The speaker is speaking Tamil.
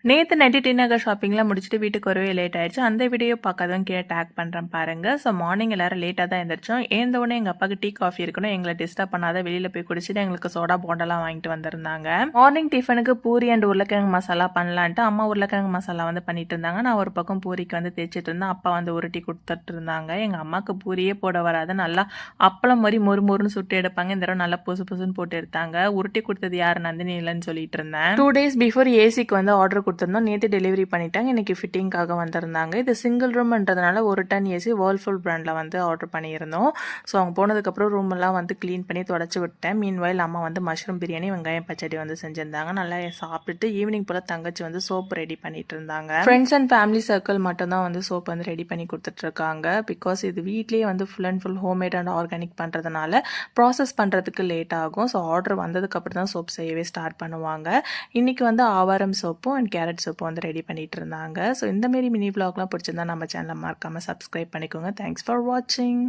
நேத்து நைட்டு டி நகர் ஷாப்பிங்லாம் முடிச்சுட்டு வீட்டுக்கு வரவே லேட் ஆயிடுச்சு. அந்த வீடியோ பார்க்காதவங்க கீழே டேக் பண்ணுறேன் பாருங்க. ஸோ மார்னிங் எல்லாரும் லேட்டாக தான் எழுந்திரிச்சோம். எழுந்த உடனே எங்கள் அப்பாவுக்கு டீ காஃபி இருக்கணும், எங்களை டிஸ்டர்ப் பண்ணாத வெளியில் போய் குடிச்சிட்டு எங்களுக்கு சோடா போண்டெல்லாம் வாங்கிட்டு வந்திருந்தாங்க. மார்னிங் டிஃபனுக்கு பூரி அண்ட் உருளைக்கிழங்கு மசாலா பண்ணலான்ட்டு அம்மா உருளைக்கிழங்கு மசாலா வந்து பண்ணிட்டு இருந்தாங்க. நான் ஒரு பக்கம் பூரிக்கு வந்து தேய்ச்சிட்டு இருந்தேன். அப்பா வந்து உருட்டி கொடுத்துட்டு இருந்தாங்க. எங்கள் அம்மாவுக்கு பூரியே போட வராது, நல்லா அப்பளம் மாதிரி மொறுன்னு சுட்டு எடுப்பாங்க. இந்த தடவை நல்லா புசுன்னு போட்டு எடுத்தாங்க. உருட்டி கொடுத்தது யார், நந்தினி இல்லைன்னு சொல்லிட்டு இருந்தேன். 2 days பிஃபோர் ஏசிக்கு வந்து ஆர்டர் கொடுத்துருந்தோம். நேற்று டெலிவரி பண்ணிட்டாங்க. இன்னைக்கு ஃபிட்டிங்காக வந்திருந்தாங்க. இது சிங்கிள் ரூம்ன்றதுனால ஒரு டன் ஏசி வேர்ல்ஃபுல் பிராண்டில் வந்து ஆர்டர் பண்ணியிருந்தோம். ஸோ அவங்க போனதுக்கப்புறம் ரூம் எல்லாம் வந்து க்ளீன் பண்ணி தொடச்சி விட்டேன். மீன்வாயில் அம்மா வந்து மஷ்ரூம் பிரியாணி வெங்காயம் பச்சடி வந்து செஞ்சிருந்தாங்க. நல்லா சாப்பிட்டுட்டு ஈவினிங் போல் தங்கச்சி வந்து சோப் ரெடி பண்ணிட்டு இருந்தாங்க. ஃப்ரெண்ட்ஸ் அண்ட் ஃபேமிலி சர்க்கிள் மட்டும்தான் வந்து சோப் வந்து ரெடி பண்ணி கொடுத்துட்டு இருக்காங்க. பிகாஸ் இது வீட்லேயே வந்து full and full homemade and organic பண்ணுறதுனால ப்ராசஸ் பண்ணுறதுக்கு லேட் ஆகும். ஸோ ஆர்டர் வந்ததுக்கப்புறம் தான் சோப் செய்யவே ஸ்டார்ட் பண்ணுவாங்க. இன்னைக்கு வந்து ஆவாரம் சோப்பும் அண்ட் கேரட் சோப்பும் வந்து ரெடி பண்ணிட்டு இருந்தாங்க. ஸோ இந்த மாதிரி மினி vlogலாம் பிடிச்சிருந்தா நம்ம சேனலை மறக்காம சப்ஸ்கிரைப் பண்ணிக்கோங்க. தேங்க்ஸ் ஃபார் வாட்சிங்.